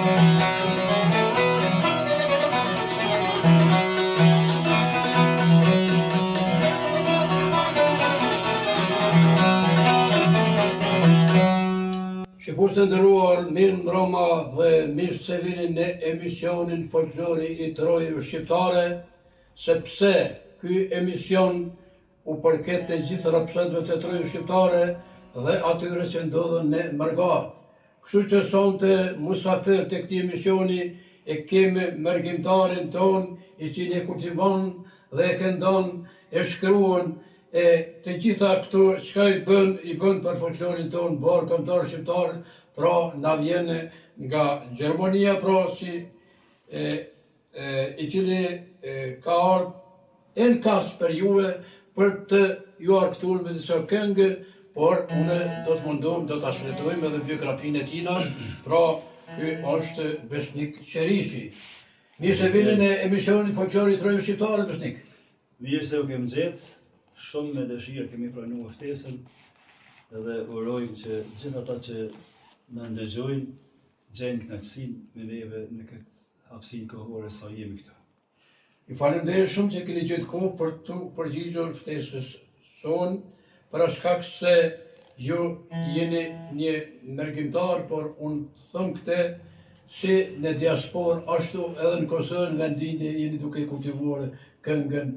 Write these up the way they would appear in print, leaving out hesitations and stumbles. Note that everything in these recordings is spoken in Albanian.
Shikues të nderuar, mirë mbrëma dhe mirë se vini në emisionin Folklori i Trojave Shqiptare, sepse ky emision u përket të gjithë rapsodëve të Trojave Shqiptare dhe atyre që ndodhen në Margat. Kështu që sonte musafir të këtij emisioni e kemi mërgjimtarin ton, i cili e kultivon dhe e këndon, e shkruan e të gjitha këto çka i bën për folklorin ton, bërë këngëtar shqiptar, pra na vjen nga Gjermania, pra si i cili ka ardhur në kas për juve për të ju arktuar me disa këngë, por unë do të mundohem, do ta shfletojmë edhe biografinë e tina, pra ky është Besnik Qerishi. Mirë se vini në emisionin Folklori i Trojave Shqiptare, Besnik. Mirë se u kem gjetë. Shumë me dëshirë kemi pranuar ftesën edhe urojmë që gjithë ata që na ndëgjojnë gjejnë kënaqësinë me neve në këtë hapësinë kohore sa jemi këtu. Ju falenderoj shumë që keni gjetë kohë për të përgjigjur ftesës sonë, për shkak se ju jeni një mërgjimtar, por unë them këtë si në diasporë ashtu edhe në Kosovë, në vendin jeni duke kultivuar këngën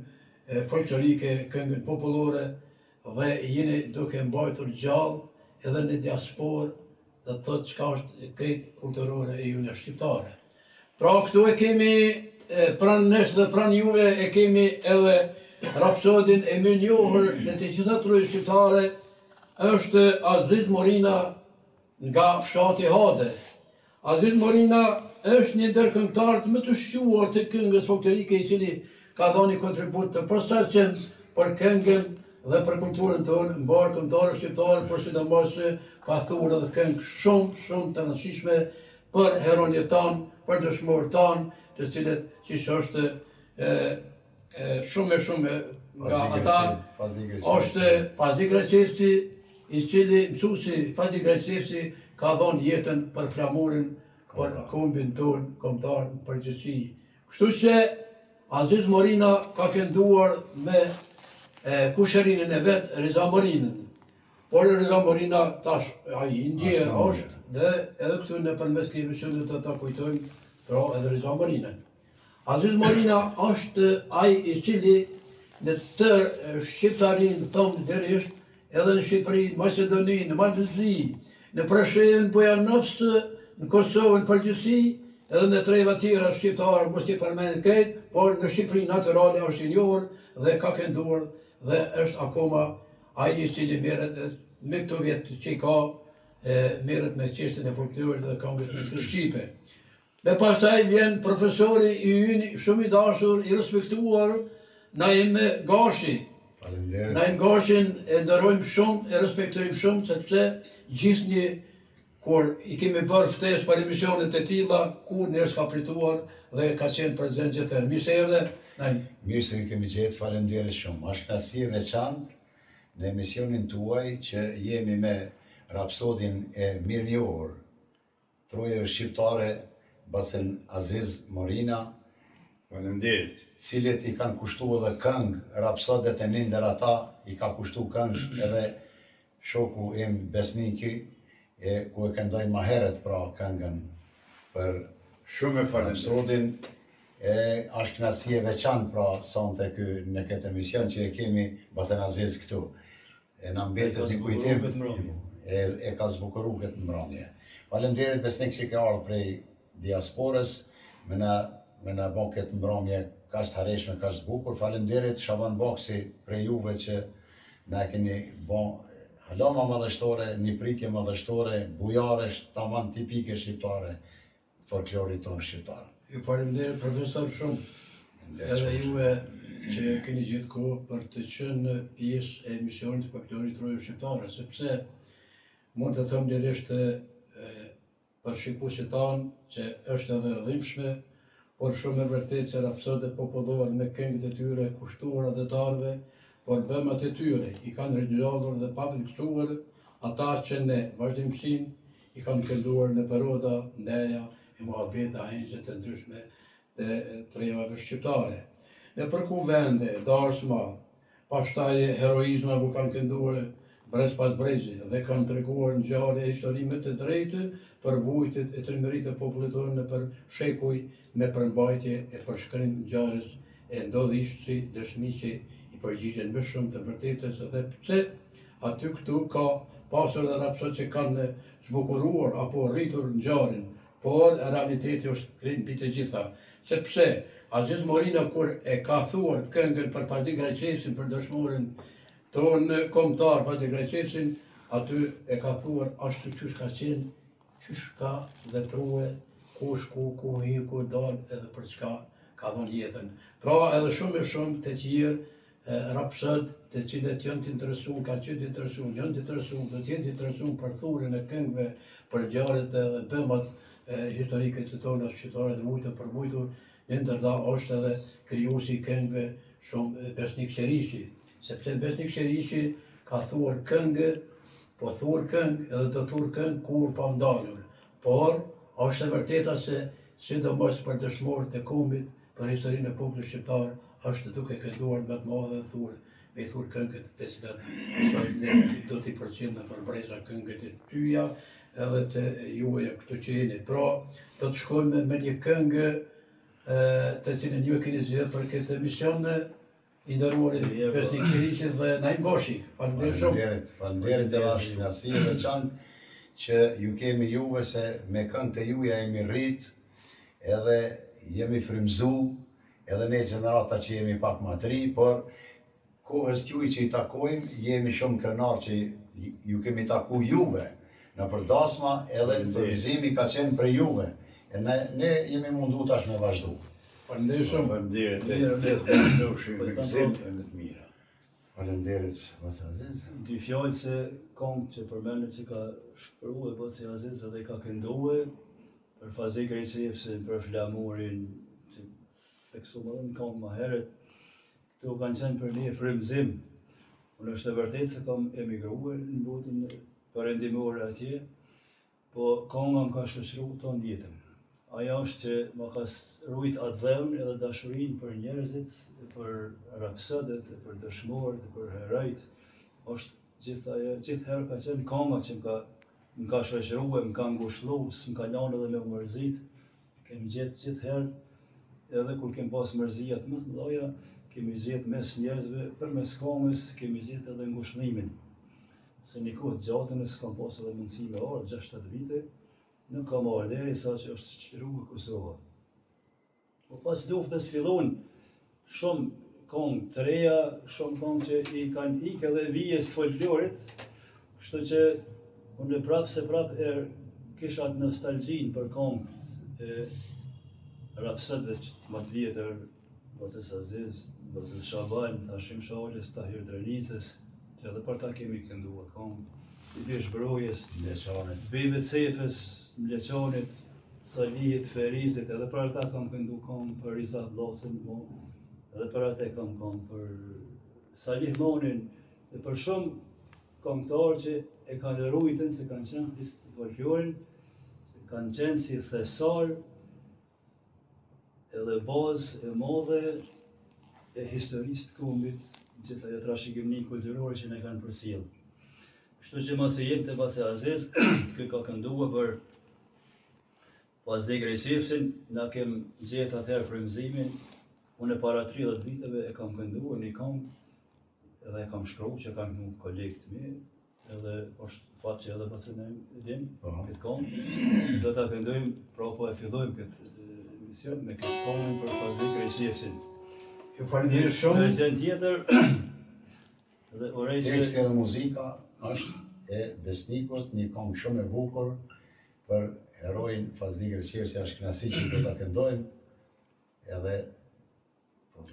folklorike, këngën popullore, dhe jeni duke mbajtur gjallë edhe në diasporë dhe të thotë çka është krejt kulturore e june shqiptare. Pra këtu e kemi pranë nesh dhe pranë juve e kemi edhe rapsodin e mirënjohur në të gjitha Trojave Shqiptare, është Aziz Morina nga fshati Hade. Aziz Morina është një ndër këngëtarët më të shquar të këngës folklorike, i cili ka dhënë një kontribut të posaçëm për këngën dhe për kulturën tonë, mbar këngëtarë shqiptarë, por sidomos ka thurë edhe këngë shumë të rëndësishme për heronjët tanë, për dëshmorët tanë, të cilët siç është shumë nga ata është Fazli Greqeshçi, i cili mësuesi Fazli Greqeshçi ka dhënë jetën për flamurin, për kombin tonë, kombëtar në përgjithësi. Kështu që Aziz Morina ka kënduar me kushërinën e vetë, Riza Morinën. Por Riza Morina tash ai ndje është dhe edhe këtu nëpërmes këtij emisioni do ta kujtojmë pra edhe Riza Morinën. Aziz Morina është ai i cili në tërë shqiptarinë tonë derisht, edhe në Shqipëri, në Maqedoni, në Malëzi, në Preshevë, në Bujanovce, në Kosovë, në përgjithësi, edhe në treva tjera shqiptare, mos t'i përmendet krejt, por në Shqipëri natyrale është i njohur dhe ka kënduar dhe është akoma ai i cili merret me këto vjet që i ka, merret me çështjen e folklorit dhe këngët në shqipe. Me pastaj vjen profesori i ynë shumë i dashur, i respektuar, Naim Gashi. Naim Gashin e nderojmë shumë, e respektojmë shumë, sepse gjithnjë kur i kemi bërë ftesë për emisionet e tilla, kur njerëz ka prituar dhe ka qenë prezent gjithë. Mirë se erdhe, Naim. Mirë se ju kemi gjetë, faleminderit shumë. Është kënaqësi e veçantë në emisionin tuaj që jemi me rapsodin e mirënjohur Trojave Shqiptare, basen Aziz Morina, Faleminderit. Cilët i kanë kushtuar edhe këngë, rapsodet e ndër ata i ka kushtuar këngë edhe shoku im Besniki, ku e këndoj më herët pra këngën për Shumë e faleminderit. Është kënaqësi e veçantë pra sonte ky në këtë emision që e kemi basen Aziz këtu. Na mbetet një kujtim e ka zbukuruar këtë mbrëmje. Faleminderit Besnik që ke ardhur prej diasporës, me na bën këtë mbrëmje kaq të harreshme, kaq të bukur. Faleminderit Shaban Boksi prej juve që na keni bën halama madhështore, një pritje madhështore, bujaresh, tamam tipike shqiptare, folklorit tonë shqiptar. Ju faleminderit profesor shumë, edhe juve që keni gjetë kohë për të qenë pjesë e emisionit të Folklorit Trojave Shqiptare, sepse mund të them lirisht për shikuesit tanë që është edhe dhimbshme, por shumë e vërtetë që rapsodët popullore me këngët e tyre kushtuara detarëve, por bëmat e tyre i kanë rinjallur dhe pavëlqësuar ata që në vazhdimsinë i kanë kënduar në Peroda, Ndeja, i muhabeta henqe të ndryshme të trevave shqiptare. Në përku vende, dashma, pastaj heroizma ku kanë kënduar brez pas brezi dhe kanë treguar ngjarje e historime të drejtë për vujtjet e trimërisë të popullit tonë për shekuj me përmbajtje e përshkrim ngjarjes e ndodhisht si dëshmi që i përgjigjen më shumë të vërtetës dhe pse aty këtu ka pasur dhe rapsot që kanë zbukuruar apo rritur ngjarjen, por realiteti është krim mbi të gjitha. Sepse Aziz Morina kur e ka thuar këngën për Fazli Greqesin, për dëshmorin tonë kombëtar Fazli Greqesin, aty e ka thuar ashtu qysh ka qenë, qysh ka veprue, kush ku hi, ku dal, edhe për çka ka dhënë jetën. Pra edhe shumë e shumë të tjerë rapsod të cilët janë të interesuar, kanë qenë të interesuar, janë të interesuar, do të jenë të interesuar për thurjen e këngëve, për ngjarjet edhe bëmat historike të tona shqiptare dhe vujtë për vujtur, në ndërda është edhe krijuesi i këngëve shumë Besnik Qerishi, sepse Besnik Qerishi ka thuar këngë, po thuar këngë edhe do thuar këngë kur pa ndalur. Por është e vërteta se sidomos për dëshmorët e kombit, për historinë e popullit shqiptar, është duke kënduar më të madhe me thur këngët të cilat sot ne do t'i përcjellna për breza këngët e tyja edhe të juaja këtu që jeni. Pra, do të shkojmë me një këngë të cilën ju e keni zgjedhur për këtë emision i nderuar Besnik Qerishi dhe Naim Boshi. Faleminderit shumë. Faleminderit dhe është knasi e veçantë që ju kemi juve se me këngët e juja jemi rrit edhe jemi frymzu edhe ne gjenerata që jemi pak më të ri, por kohës t'juj që i takojmë, jemi shumë krenar që ju kemi taku juve në përdasma edhe furnizimi ka qenë për juve. E ne jemi mundu tash me vazhdu. Faleminderit shumë. Faleminderit e të shumë gëzim e më të mira. Faleminderit, Bas Aziz. Dy fjallë se këngë që përmendet që ka shpëru e Bas Aziz edhe ka këndue për Fazli Greqesin, për flamurin që theksu më dhe në këngë ma heret, këtu kanë qenë për një frymëzim. Unë është e vërtet se kam emigruar në botën perëndimore atje, po kënga më ka shoqëruar tonë jetën. Ajo është që më ka rujt atë dhëmën edhe dashurinë për njerëzit, për rapsodët, për dëshmorët, për herojt. Është gjithherë ka qenë kënga që më ka shoqëruar, më ka ngushëlluar, s'm ka lënë edhe me mërzit. Kemi gjetë gjithherë, edhe kur kem pas mërzia të më të mëdha, kemi gjetë mes njerëzve, përmes këngës, kemi gjetë edhe ngushëllimin. Se një kohë gjatën e s'kam pas edhe mundësi me orë, 6-7 vite, nuk kam orë deri sa që është qëtëruar Kosova. Po pas luftës fillon shumë këngë të reja, shumë këngë që i kanë ikë edhe vijes të folklorit, kështu që unë prapë kisha atë nostalgjinë për këngë e rapsodëve më të vjetër, Bacës Aziz, Bacës Shaban, Tashim Shalës, Tahir Drenicës, që edhe për ta kemi kënduar këngë. I Bish Brojes, Bebe Cefës, Mleqanit, Salihit, Ferizit, edhe për ata kam këndu këngë për Rizat Vllasin, edhe për ata kam këngë për Salih Monin, dhe për shumë këngëtarë që e kanë rujtën se kanë qenë si folklorin, se kanë qenë si thesar, edhe bazë e madhe e historisë të kombit, gjitha ajo trashëgimi kulturore që ne kanë përcjellë. Kështu që mos e jep të Bas Aziz, kë ka kënduar për Fazli Greqesin, na kem gjetë atëherë frymëzimin. Unë para 30 viteve e kam kënduar një këngë, edhe e kam shkruar që kanë një kolegë të mi, edhe është fat që edhe pasën e dim këtë këngë. Do ta këndojmë, pra po e fillojmë këtë emision me këtë këngën për Fazli Greqesin. Ju faleminderit shumë. Në gjën tjetër, edhe urej që Teksti dhe muzika është e Besnikut, një këngë shumë e bukur për herojin Fazli Greqesi, është kënaqësi që do ta këndojmë edhe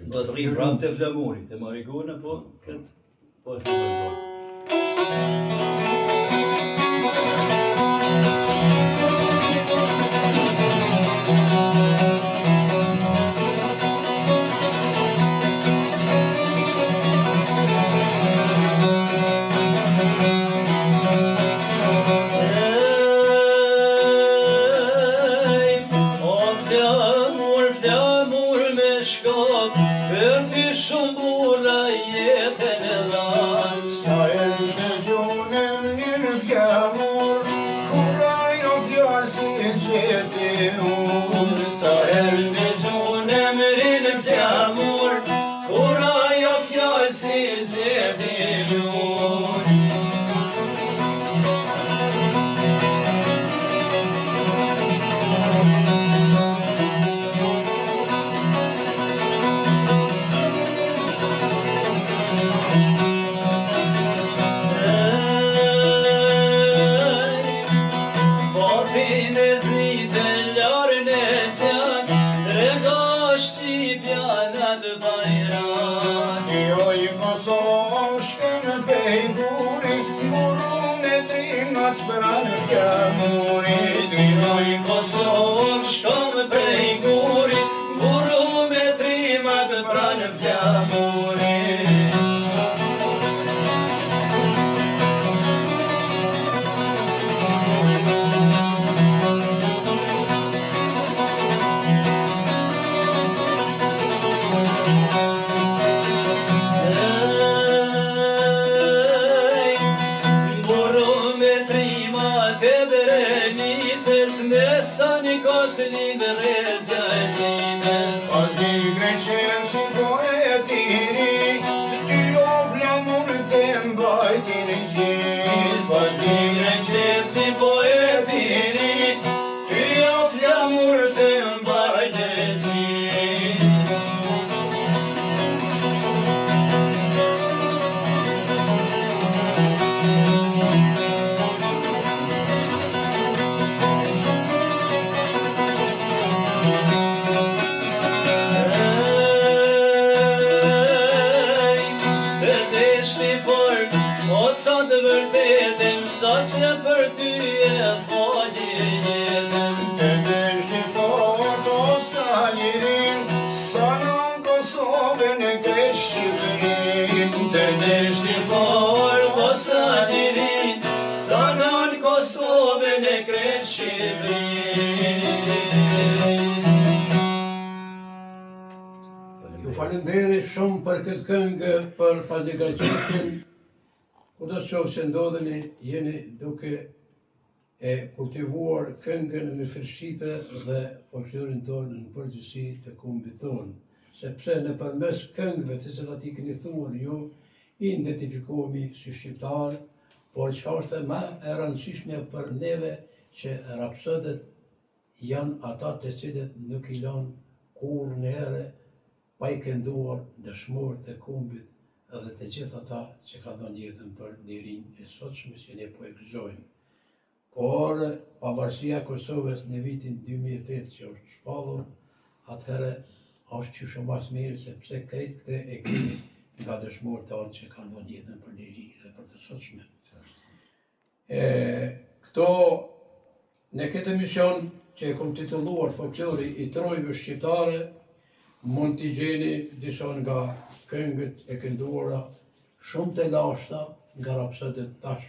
do të rrim prapë të flamurit, të Marigona, po këtë po e fillojmë. shkop, për ty shumë burra jetën e dhanë. Sa e në gjonem një fjamur, kur ajo fjallë si gjeti unë. Sa e në gjonem një fjamur, kur ajo fjallë si gjeti unë. Falenderi shumë për këtë këngë, për falënderin. Kudo që ndodheni, jeni duke e kultivuar këngën në Shqipe dhe folklorin tonë në përgjithësi të kombit tonë. Sepse nëpërmes këngëve të cilat I keni thuar ju, I identifikohemi si shqiptar, por çka është më e rëndësishme për neve që rapsodët janë ata të cilët nuk I lanë kurrë pa I kënduar dëshmorët e kombit edhe të gjithë ata që ka dhënë jetën për lirinë e sotshme që ne po e gëzojmë. Por pavarësia e Kosovës në vitin 2008 që është shpallur, atëherë është që shumë mas mirë sepse krejt këte e kemi nga dëshmorët tanë që kanë dhënë jetën për liri dhe për të sotshme. Këto në këtë emision që e kom titulluar Folklori I Trojve Shqiptare, mund t'i gjeni disa nga këngët e kënduara shumë të lashta nga rapsodët tash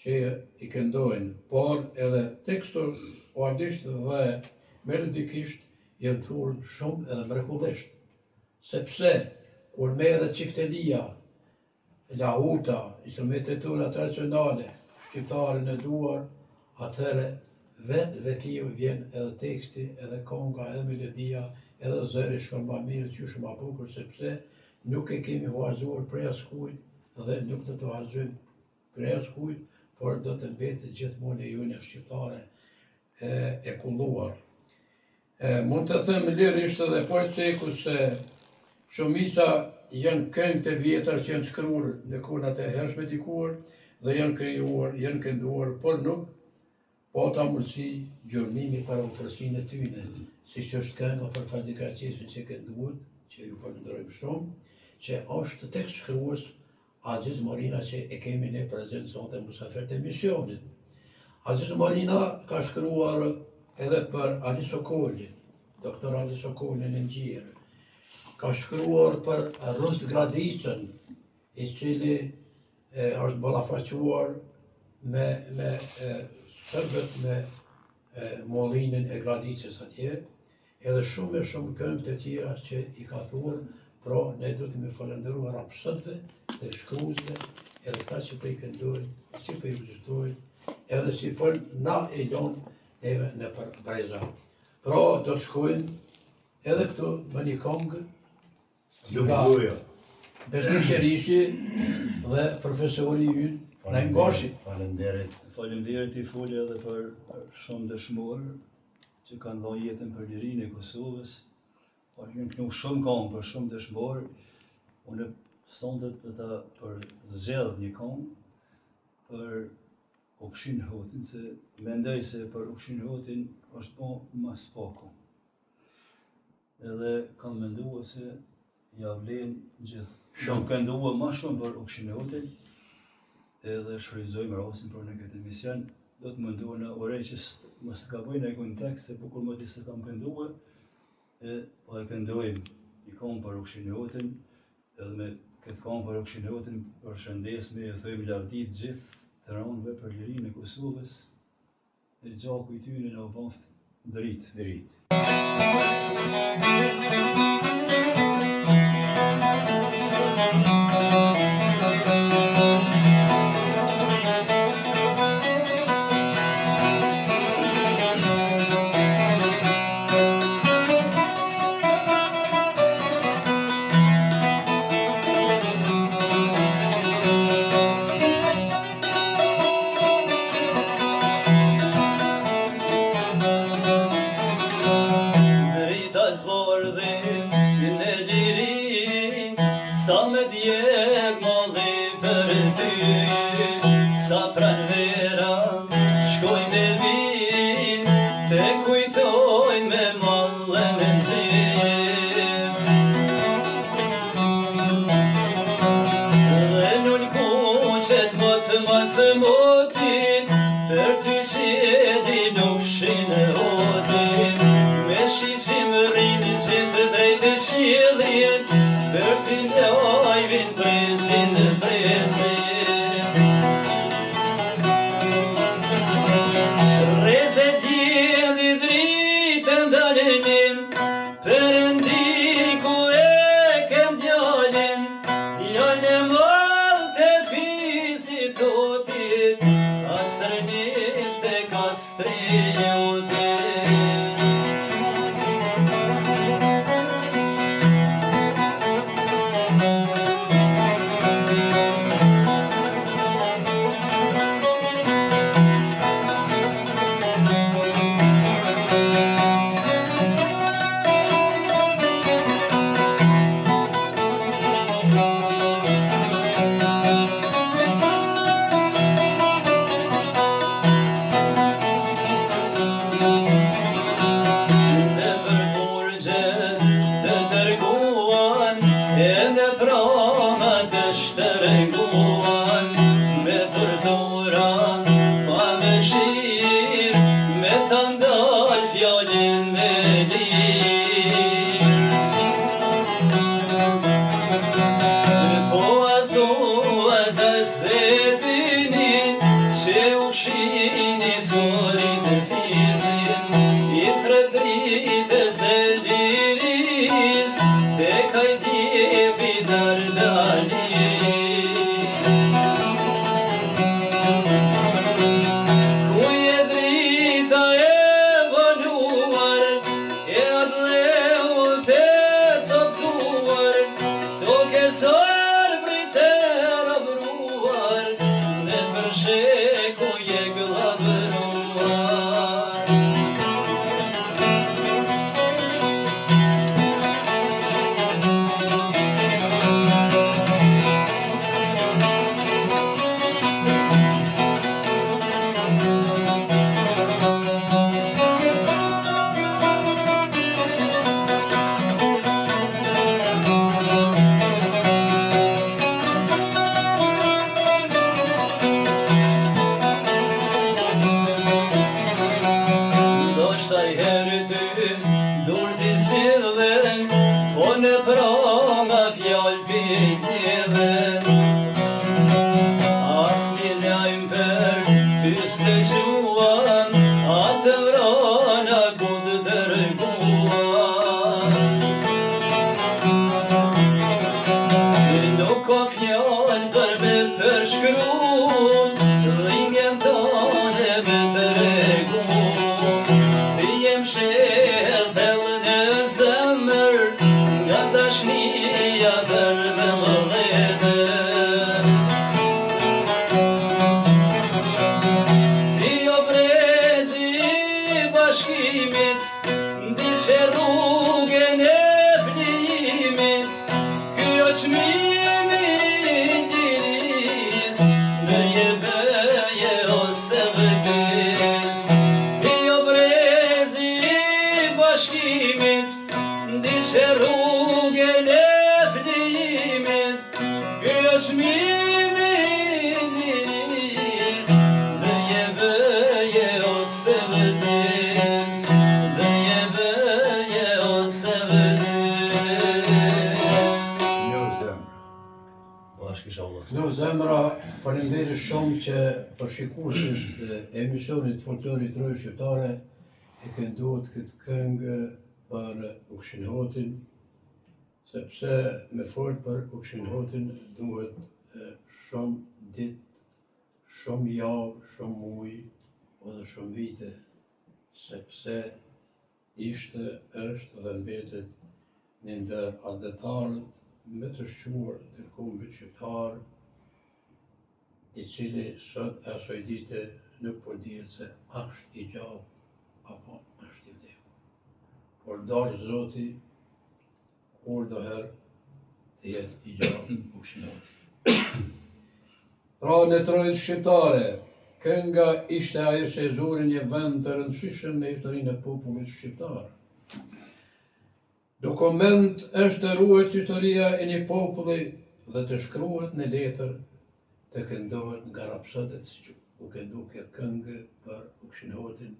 që I këndojnë, por edhe tekstualisht dhe melodikisht janë thurë shumë edhe mrekullisht. Sepse kur merret çiftelia, lahuta, instrumentet tona tradicionale, shqiptare në duar, atëherë vetiu vjen edhe teksti, edhe konga, edhe melodia, edhe zëri shkon më mirë qysh më bukur sepse nuk e kemi huazuar prej askujt dhe nuk do të huazojmë prej askujt, por do të mbetet gjithmonë e jona shqiptare e kulluar. Mund të them lirisht edhe poetikë se shumica janë këngë të vjetra që janë shkruar në kohët e hershme dikur dhe janë krijuar, janë kënduar, por nuk po ta mundësi gjurmimi për autorsinë e tyre, siç është kënga për Faldikraçesin që kënduat, që ju falenderojmë shumë, që është tekst shkrues Aziz Morina që e kemi ne prezent sonte musafir të emisionit. Aziz Morina ka shkruar edhe për Ali Sokolin, doktor Ali Sokolin në Ngjirë. Ka shkruar për Rust Gradicën, I cili është ballafaquar me sërbët me mollinën e Gradicës atje. edhe shumë këngë të tjera që i ka thuar, pra ne do të me falenderuar rapsëtëve dhe shkruesve, edhe këta që për i këndojnë, që për i viztojnë, edhe si për na e lonë neve në për breza. Pra do të shkojnë edhe këtu më një këngë nga Besnik Qerishi dhe profesori ynë, Naim Gashi. Faleminderit i foli edhe për shumë dëshmorë që kanë dhënë jetën për lirinë e Kosovës. Kanë kënu shumë këngë për shumë dëshmorë. Unë sonte për zgjedh një këngë për Ukshin Hotin, se mendoj se për Ukshin Hotin është po mas pako. Edhe kam menduar se ja vlen gjithë. Shumë kënduar më shumë për Ukshin Hotin, edhe shfrytëzojmë rastin për në këtë emision. Do të munduar në oreqës mos të gabojnë e kënë tekst, se bukur më se kam kënduar, po e këndojmë një këngë për Ukshin Hotin, edhe me këtë këngë për Ukshin Hotin përshëndesme e thojmë lavdit gjithë të ranëve për lirinë e Kosovës, e gjaku i tyre në baft dritë. Sa me djeg malli për ty, sa pranvera shkojnë e vinë, te kujtojnë me mallën e gjim. Dhe nun kuqet më të masë motin, për ty qedi nuk shine hotin, me shqim rrinë gjithë drejtë qilin, për ty lojvin prezin dhe prezin. Rezet jeli dritën dalenin, për ndiku e kem djalin, djale mal të fisit hotit, astërnit të kastrijutit. Atë vrana ku të dërguan, dashnia dërdë më dhete. Ti o brezi bashkimit, ndishe rrugën e flimit, ky o çmimi ndiris, bëje bëje ose vëdis. Ti o brezi bashkimit, ndishe rrugën e flimit, ky o çmimi ndiris, bëje bëje ose vëdis, bëje bëje ose vëdis. Në zemra, faleminderit shumë që përshikuesit e emisionit Folklorit Rojë Shqiptare e kënduat këtë këngë për Ukshinhotin, sepse me fol për Ukshinhotin duhet shumë ditë, shumë javë, shumë muaj, edhe shumë vite, sepse ishte, është dhe mbetet një ndër adhetarët me të shquar të kombit shqiptar, i cili sot e asoj dite nuk po dihet se është i gjallë apo është i vdekur. Por dash Zoti, kur do herë të jetë i gjallë Ukshinhoti. Pra në Trojës shqiptare, kënga ishte ajo që e zuri një vend të rëndësishëm në historinë e popullit shqiptar. Dokument është të ruajt historia e një populli dhe të shkruhet në letër të këndohet nga rapsodet, si që u këndu kjo këngë për Ukshinhotin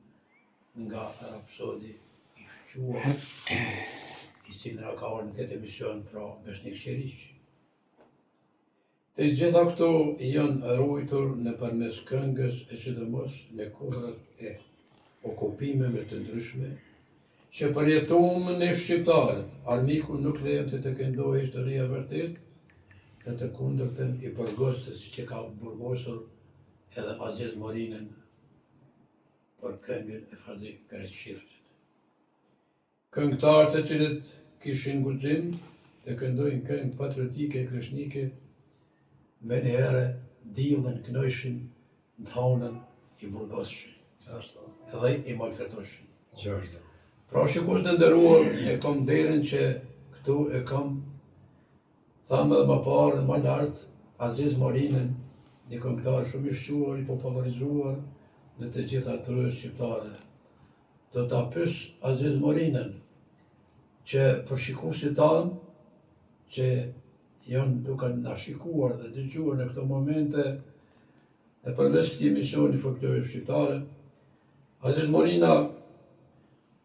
nga rapsodi i shquar, i cili nga ka orë në këtë emision pra Besnik Qeriq. Të gjitha këto janë ruajtur në përmes këngës e sidomos në kohët e okupimeve të ndryshme, që përjetuam në shqiptarët, armiku nuk lejon të këndohej historia vërtet, dhe të kundërtën i burgosës që ka burgosur edhe Aziz Morinën për këngën e Fazli Karaçiftit. Këngëtarët e cilët kishin guxim të këndojnë këngë patriotike e kreshnike, me njëherë divën kënojshin në hanën i burgosëshin, edhe i maltretoshin. Pra shikues të nderuar, e kam derën që këtu e kam thamë edhe më parë dhe më lartë Aziz Morinën, një këngëtar shumë i shquar, i popularizuar në të gjitha Trojës shqiptare. Do ta pyes Aziz Morinën që për shikuesit tanë që janë duke na shikuar dhe dëgjuar në këto momente në përmes këtij emisioni Folklorit Shqiptare, Aziz Morina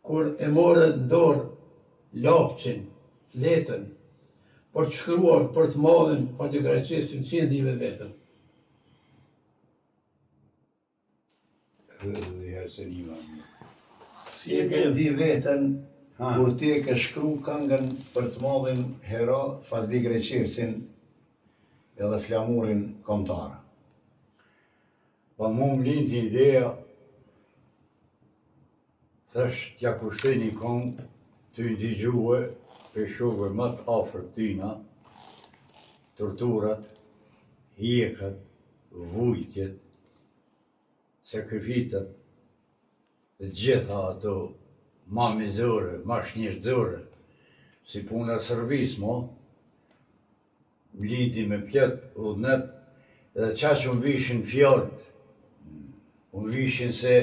kur e morë në dorë lapçin, letën, për të shkruar për të madhin Fazli Karaçiftin, si e ndive vetën? Si e ke ndi vetën kur ti e ke shkru këngën për të madhin hero Fazli Karaçiftin edhe flamurin kombëtar? Pa mu më lind ideja, thash t'ja kushtoj një këngë të i ndigjuhe për shokëve më të afërt tyna, torturat, hjekat, vujtjet, sakrificat, të gjitha ato ma mizore, ma shnjeshtzore, si puna servis, mo, lindi me plet, udhnet, edhe qa që më vishin fjallët, më vishin se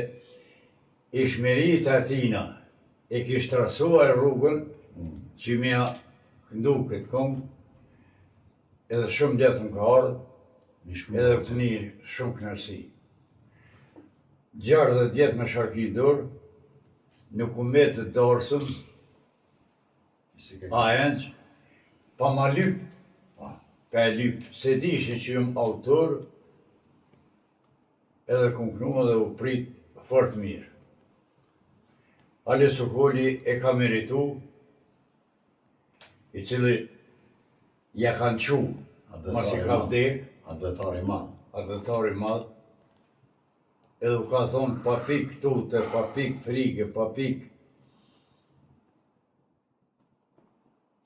ish merit atina, e kish trasuar rrugën, që mja këndu këtë këngë, edhe shumë letë më ka ardhë, edhe këtë një shumë kënërsi. 60 vjet me sharki dorë, nuk u me të dorsëm, a enqë, pa ma lypë, pa e lypë, se dishin që jëmë autor, edhe kënknua dhe u prit fort mirë. Ale Sokoli e ka meritu, i cili ja kanë qu, mas i ka vdek, adhetar i madh, edhe u ka thonë pa pik tute, pa pik frike, pa pik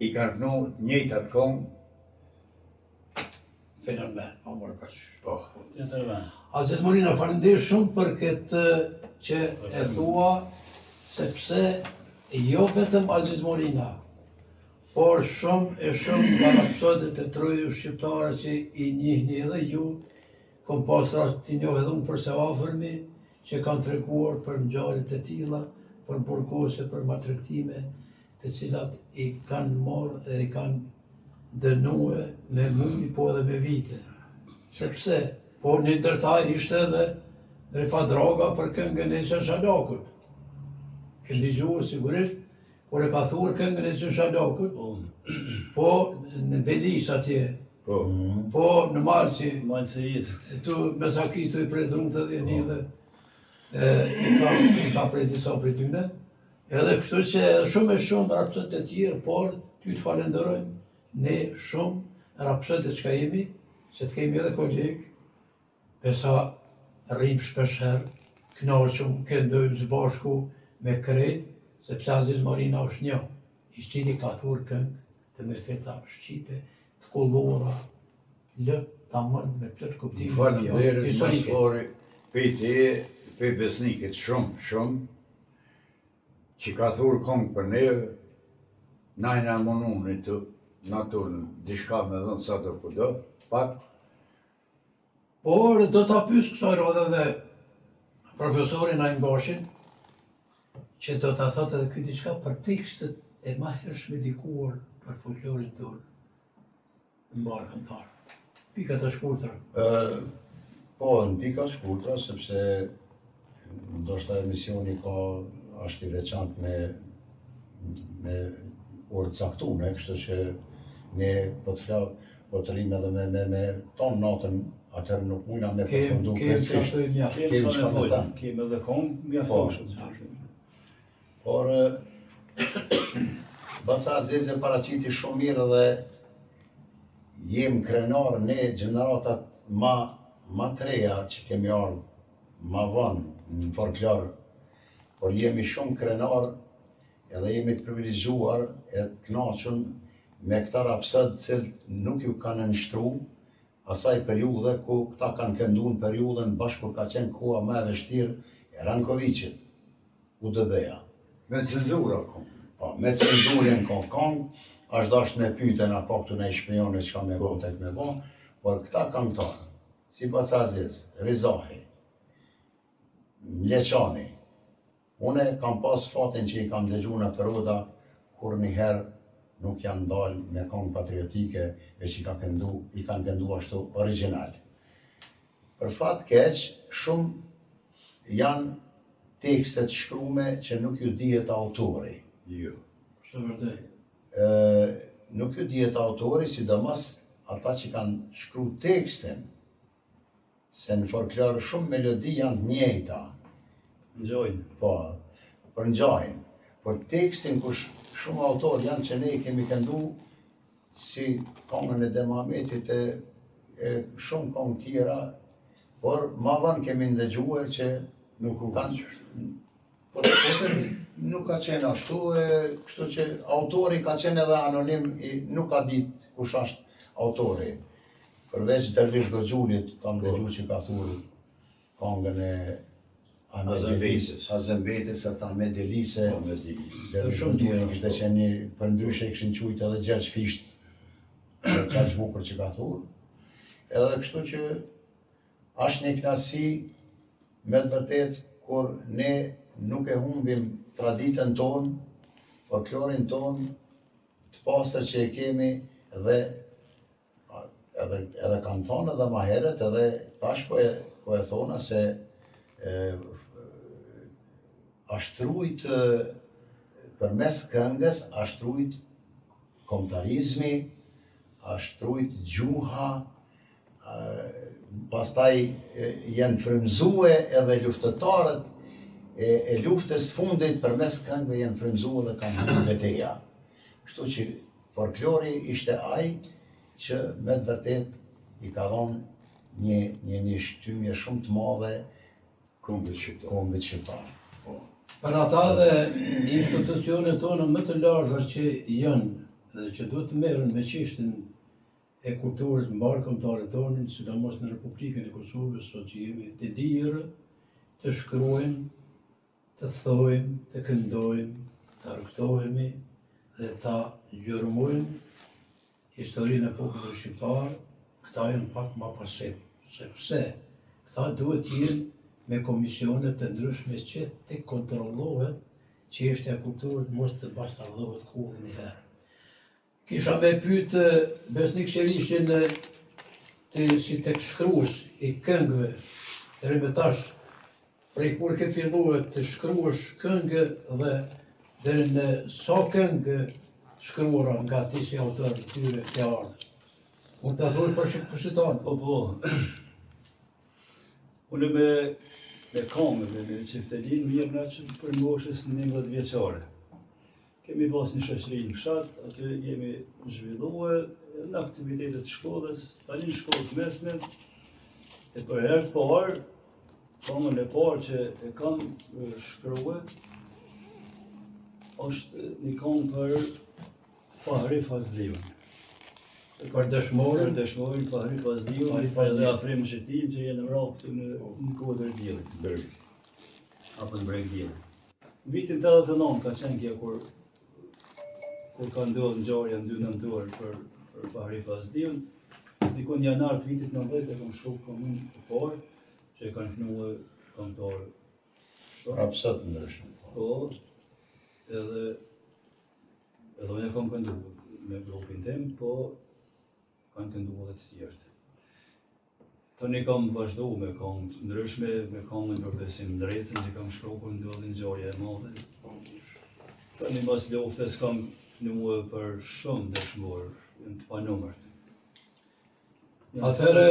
i kanë pnu njëjtat këngë. Fenomen, amor kaq. Po. Tjetër vend. Aziz Morina, falenderoj shumë për këtë që e thua, sepse jo vetëm Aziz Morina, por shumë nga rapsodet e troju shqiptare që i njihni edhe ju, kom pas rast t'i njoh edhe unë për se afërmi, që kanë treguar për ngjarjet e tilla, për burgose, për maltretime, të cilat i kanë marrë dhe i kanë dënue me muj, po edhe me vite. Sepse, po një ndërtaj ishte edhe Rifat Draga për këngën e Sën Shalakut. Kënë dëgjuar sigurisht, kur e ka thuar këngën e Sën Shalakut, po në Belis atje, po në Malci, tu me saki tu i prej druntë dhe një dhe i ka prej disa prej tyne. Edhe kështu që shumë e shumë rapsët e tjerë, por ty të falenderojmë ne shumë rapsët e qka jemi, se të kemi edhe kolegë, pesa rrim shpesher, knaqëm, këndojmë së bashku me krejt, sepse Aziz Morina është një, i cili ka thurë këngë të mërfeta Shqipe, të kollora, lëtë ta mënë me plët kuptimin e fjallë historike. Pe besnikit shumë, që ka thurë këngë për neve, najna mënuni të natun dishka me dhënë sa të kudo, pak. Por do t'a pysë kësaj rodhe dhe profesorin Ajm Bashin, që do t'a thot edhe këtë diçka për tekstet e ma hershme dikuar për folklorin tonë në mbarë këngëtar. Pika të shkurtra. Po, në pika shkurtra, sepse ndoshta emisioni është i veçantë me orë caktume, kështu që ne po të rrim edhe me tonë natën, atëherë nuk mujna me përfundu kërësisht. Kemë edhe këngë mjaftoshët. Por, Baca Aziz e paraqiti shumë mirë dhe jem krenar ne gjeneratat ma treja që kemi ardhë ma vonë në folklor, por jemi shumë krenar edhe jemi të privilegjuar e të knaqën me këta rapsët cilët nuk ju kanë nështru asaj periudhe ku këta kanë këndu në periudhen bashkë kur ka qenë koha më e vështirë e Rankovicit, UDB-ja. Me cenzura këngë. Po, me cenzurin këngë, është dasht me pyten apo këtu në i shpionit që ka me bo tek me bo, por këta këngëtarë, si Baca Aziz, Rizahi, Mleqani, une kam pas fatin që i kam dëgju në periuda kur njëherë nuk janë dalë me këngë patriotike veç i kanë këndu ashtu original. Për fat keq, shumë janë tekstet shkrume që nuk ju dihet autori. Jo. Është vërtet. Nuk ju dihet autori, sidomos ata që kanë shkru tekstin, se në folklor shumë melodi janë të njëjta. Ngjojnë. Po, për ngjajnë. Por tekstin kush shumë autor janë që ne i kemi këndu si këngën e Demametit e shumë këngë tjera, por ma vonë kemi ndëgjue që nuk u kanë qështë. Por nuk ka qenë ashtu, kështu që autori ka qenë edhe anonim, nuk ka ditë kush është autori. Përveç Dervish Goxhulit, kam dëgju që ka thurë këngën e Azembetis, ata me Delise, dhe shumë tjere kështë që një përndryshe këshin qujtë edhe Gjergj Fisht, Gjergj Bukur që ka thurë. Edhe kështu që është një knasi me të vërtet kur ne nuk e humbim traditën tonë, folklorin tonë, të pastër që e kemi dhe edhe kanë thonë edhe ma heret edhe tash po e thona se ashtrujt përmes këngës, ashtrujt kombëtarizmi, ashtrujt gjuha, pastaj janë frymzue edhe luftëtarët e luftës të fundit përmes këngëve janë frymzue dhe kanë hyrë betejë. Kështu që folklori ishte ai që me të vërtet i ka dhënë një shtymbje shumë të madhe kombit shqiptar. Për ata dhe institucionet tonë më të larta që janë dhe që duhet të merren me çështjen e kulturës mbar kombëtare tonë, sidomos në Republikën e Kosovës, sot që jemi të lirë të shkruajmë, të thojmë, të këndojmë, të argëtohemi dhe ta gjërmojmë historinë e popullit shqiptar, këta janë pak ma pasim, sepse këta duhet të jenë me komisione të ndryshme që të kontrollohet çështja e kulturës mos të bastardhohet kurrë një herë. Kisha me pyet Besnik Qerishin si tek shkrues i këngëve, deri më tash, prej kur ke filluar të shkruash këngë dhe deri në sa këngë shkruara nga ti si autor të tyre ke ardhur. Mund të thuash për shqiptarët? Po. Unë me këngë, me çiftelin, mirë nga që për moshës 11 vjeçare. Kemi pas një shoqëri në fshat, aty jemi zhvilluar në aktivitetet të shkollës, tani në shkollës mesme, e për herë të parë, këngën e parë që e kam shkruar, është një këngë për Fahri Fazliun. Për dëshmorin? Për dëshmorin Fahri Fazliun, edhe Afrim Shetin që jenë vrarë këtu në kodër diellit. Apo në breg diellit. Në vitin 89 ka qenë kjo kur ka ndodhur ngjarja në 2 nëntor për Fahri Fazliun. Dikon janar të vitit 90 e kam shkruar këngën e parë që e kanë kënuar këngëtar shumë. Rapsat ndryshme. Po, edhe unë kam kënduar me grupin tim, po kanë kënduar edhe të tjerët. Tani kam vazhdu me këngë ndryshme, me këngën për Besim Drecën që kam shkruar kur ndodhi ngjarja e madhe. Tani mbas luftës kam kënuar për shumë dëshmor, janë të panumërt. Atëherë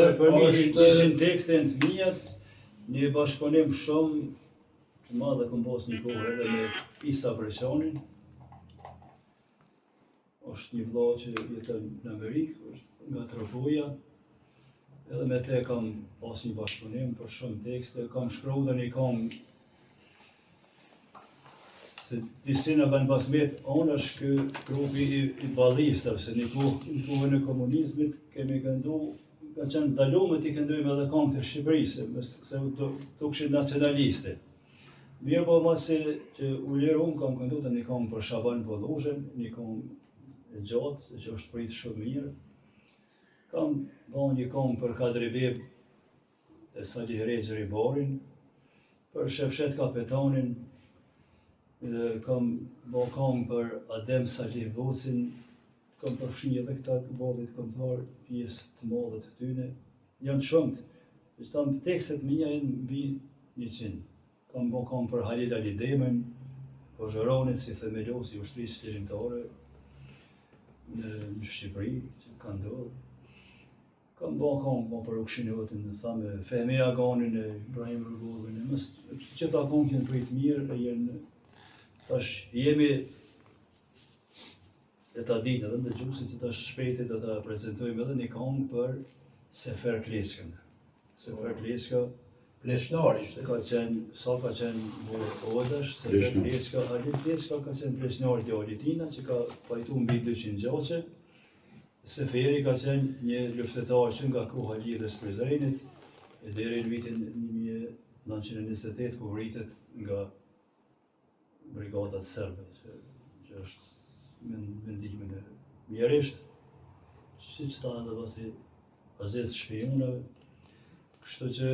është ishin tekstin të mijat, një bashkëpunim shumë të madh kam pas një kohë edhe me Isa Presionin. Është një vëlla që jeton në Amerikë, është nga Trofoja. Edhe me te kam pas një bashkëpunim për shumë tekste, kam shkruar një këngë se disi në kanë pas met, onë është kë grupi i ballistëve, se në kohën e komunizmit kemi këndu, ka qenë dalume t'i këndojmë edhe këngë të Shqipërisë, se të këshin nacionaliste. Mirë po masi që u lirë unë kam këndu të një këngë për Shaban Bolluzhen, një këngë e gjatë, që është pritë shumë mirë. Kam bën një këngë për Kadri Beb e Salih Regjeri Barin, për Shefshet Kapetanin, kam bën këngë për Adem Salih Vocin, kam përfshi edhe këta ballit këngëtar, pjesë të madhe të tyne. Janë të shumët, që tekstet mia janë mbi 100. Kam bën këngë për Halil Ali Demen, për Zhëronit si themelos i ushtrisë lirimtare në Shqipëri, që kanë ndodhur. Kam bën këngë për Ukshiniotin, me Fehmi Aganin e Ibrahim Rrugovin, që ta këngë kënë pritë mirë, e jenë tash jemi e ta dinë edhe në gjusit që tash shpejti do ta prezentojmë edhe një këngë për Sefer Kleskën. Sefer Kleska plesnari ishte. Ka qenë odash, Sefer Kleska, Halil Kleska ka qenë plesnari djalit tina që ka pajtu mbi 200 gjache. Seferi ka qenë një luftetar që nga koha e lidhjes Prizrenit deri në vitin 1928 ku vritet nga brigadat serbe, që është me ndihmën e mjerisht, si që ta edhe pasi Aziz shpionave, kështu që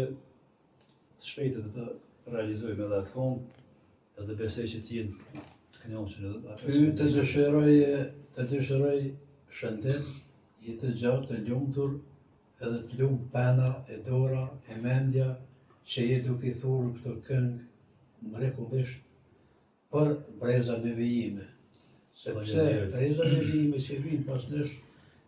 shpejtë dhe të realizojmë edhe atë këngë, edhe besoj që t'jenë të kënaqur edhe atë. Të dëshiroj shëndet, jetë gjatë të lumtur, edhe të lumë pena, e dora, e mendja, që je duke i thurë këto këngë mrekullisht për brezat e vijime. Sepse brezat e vijime që vinë pas nesh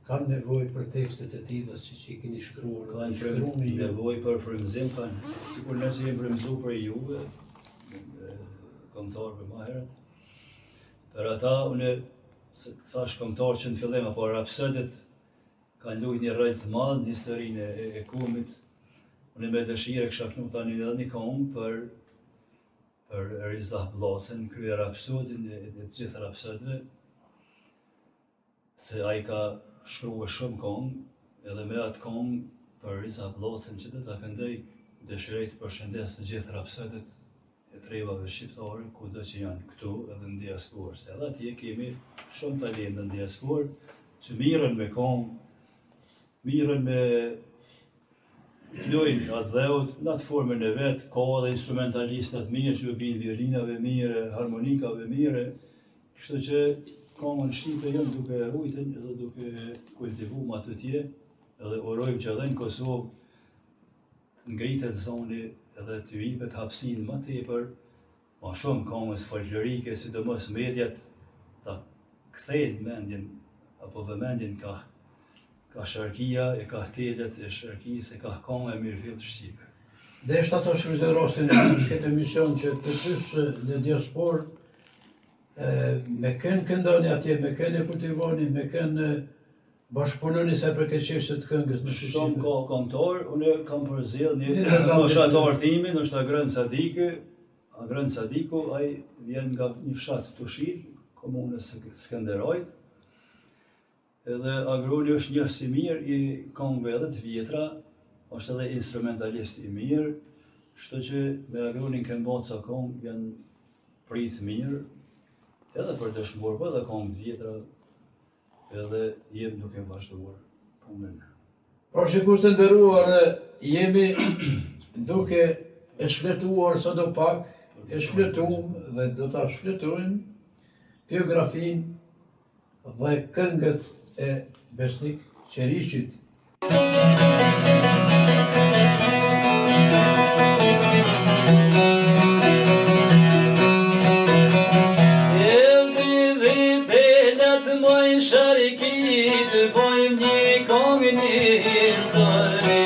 kanë nevojë për tekstet e tilla si që i keni shkruar, dhe në shkruani ju. Nevojë për frymëzim kanë, sikur ne që jemi frymëzuar për juve, këngëtarëve më herët. Për ata, unë thash këngëtarë që në fillim, apo rapsodët kanë luajtur një rol të madh në historinë e kumit. Unë me dëshirë kisha kënu tani edhe një këngë për Rizah Vllasen, krye rapsodin e të gjithë rapsodëve. se ai ka shkruar shumë këngë, edhe me atë këngë për Riza Vllocën që do ta këndoj, dëshiroj të përshëndes të gjithë rapsëtet e trevave shqiptare, kudo që janë këtu edhe në diasporë, se edhe atje kemi shumë talente në diasporë që mirën me këngë, mirën me lojnë atë dheut, në atë formën e vetë, ka edhe instrumentalistat mirë që vinë violinave mirë, harmonikave mirë, kështu që këngën shqipe janë duke rujtën edhe duke kultivu ma të tje, edhe urojmë që edhe në Kosovë të ngritet zoni edhe të vipet hapsin ma tepër, ma shumë këngës folklorike, sidomos mediat ta kthejnë mendjen, apo vëmendjen ka sharkia, e ka telet e sharkisë, e ka këngë e mirëfill të shqipe. Dhe është ato shkrytë rastin në këtë emision që të pysë në diasporë, me kënë këndoni atje, me kënë e kultivoni, me kënë bashkëpunoni sa për këtë çështje të këngës në Shqipëri. Shumë ka këngëtar, unë kam përzjedh një moshatar timin, është Agrën Sadiku. Agrën Sadiku, ai vjen nga një fshat Tushit, komunës Skënderajt. Edhe Agroli është njës i mirë i këngëve edhe të vjetra, është edhe instrumentalist i mirë, kështu që me Agrolin kemë bërë ca këngë janë pritë mirë, edhe për dëshmorë, po edhe këngë vjetra, edhe jemi duke vazhduar punën. Pra shikur të nderuar, jemi duke e shfletuar sa do pak, e shfletuam dhe do ta shfletojmë biografin dhe këngët e Besnik Qeriqit. Sharkit, bojmë një këngë një histori.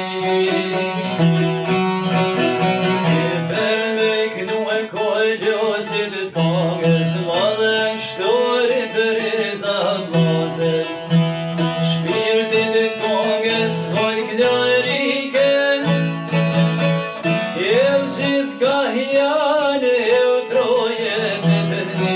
Per me kënu e kollosit të këngës, madhem shtorit të Riza Vllocës. Shpirtit të këngës folklorike, eu gjithë ka janë, eu trojet të një.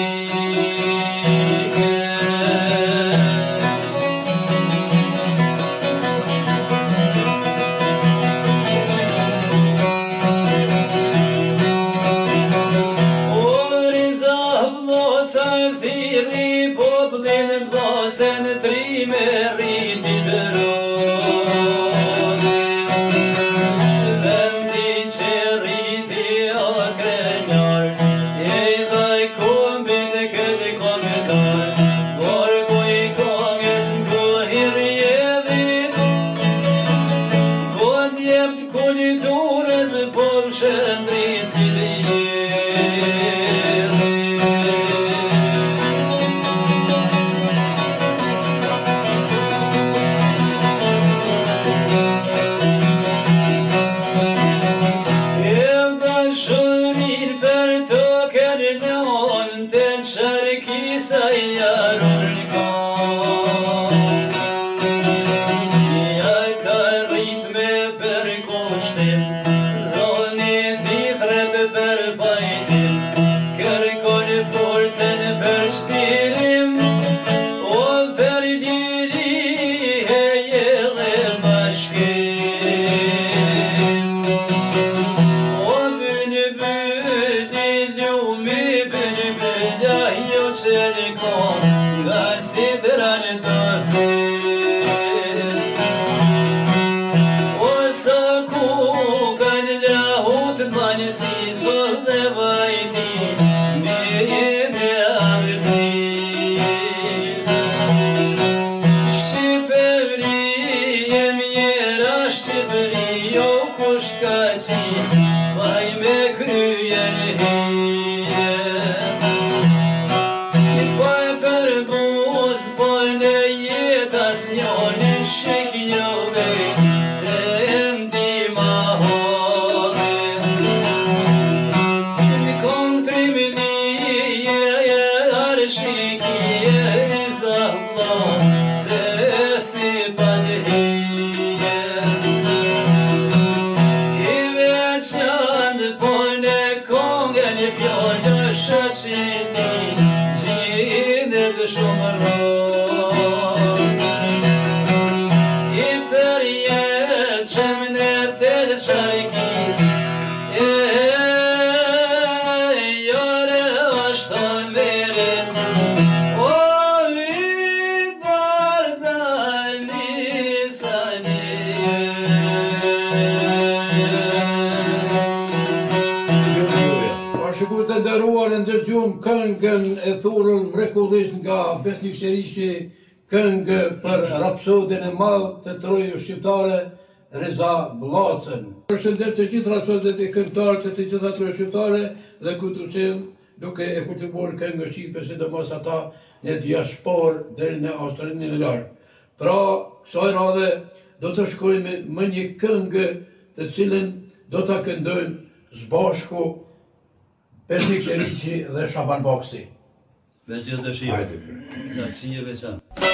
Në trime rriti të rodi, vendi që rriti o krenjar, e i dhaj kombit e këtë komentar, borgu i kongës në kohir jedit, kon jept kulturës po shëndrit si dhe shumë rrë të nderuar, ndërgjuam këngën e thurur mrekullisht nga Besnik Qeriqi, këngë për rapsodin e madh të Trojës shqiptare, Reza Bllacën. Përshëndet të gjithë rapsodët e këngëtarët të gjitha Trojës shqiptare dhe kulturcil, duke e kultivuar këngë shqipe, sidomos ata në diasporë deri në Australinë e Lartë. Pra, kësaj radhe do të shkojmë me një këngë të cilën do ta këndojnë së bashku Besnik Qeriqi dhe Shaban Baksi. Me gjithë dëshirë, knatësi e veçantë.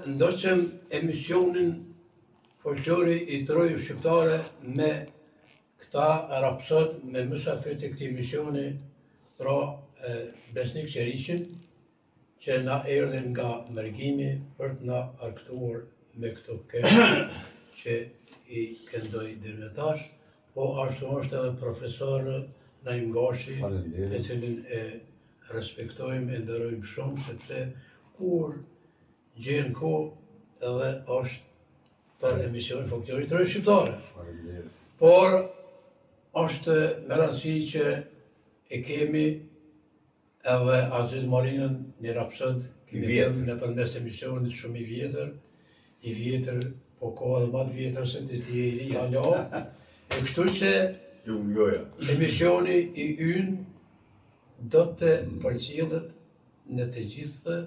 Ndërqëm emisionin folklori i Trojës shqiptare me këta rapsod, me mysafir të këtij emisioni, pra Besnik Qeriqin, që na erdhin nga Mërgimi për të na argëtuar me këto këngë që i këndoj deri më tash, po ashtu është edhe profesor Naim Gashi, e cilin e respektojmë, e nderojmë shumë, sepse kur gjenë kohë edhe është për emisionin folklori Trojës shqiptare. Por është me rëndësi që e kemi edhe Aziz Marinën, një rapsod, kemi dhëmë në përmes të emisionit shumë i vjetër, po kohë edhe ma të vjetër se të ti e ri hala, e kështu që emisioni i ynë do të përcjellet në të gjithë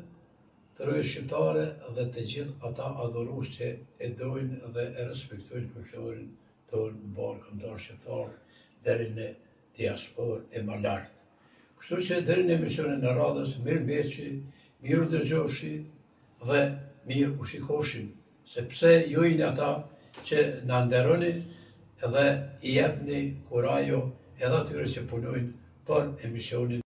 Trojës shqiptare dhe të gjithë ata adhurues që e dojnë dhe e respektojnë folklorin tonë barkëndar shqiptar deri në diasporë e më lartë. Kështu që deri në emisionin e radhës, mirë mbeqi, mirë ndëgjoshi dhe mirë u shikoshim, sepse ju jeni ata që na nderoni edhe i jepni kurajo edhe atyre që punojnë për emisionin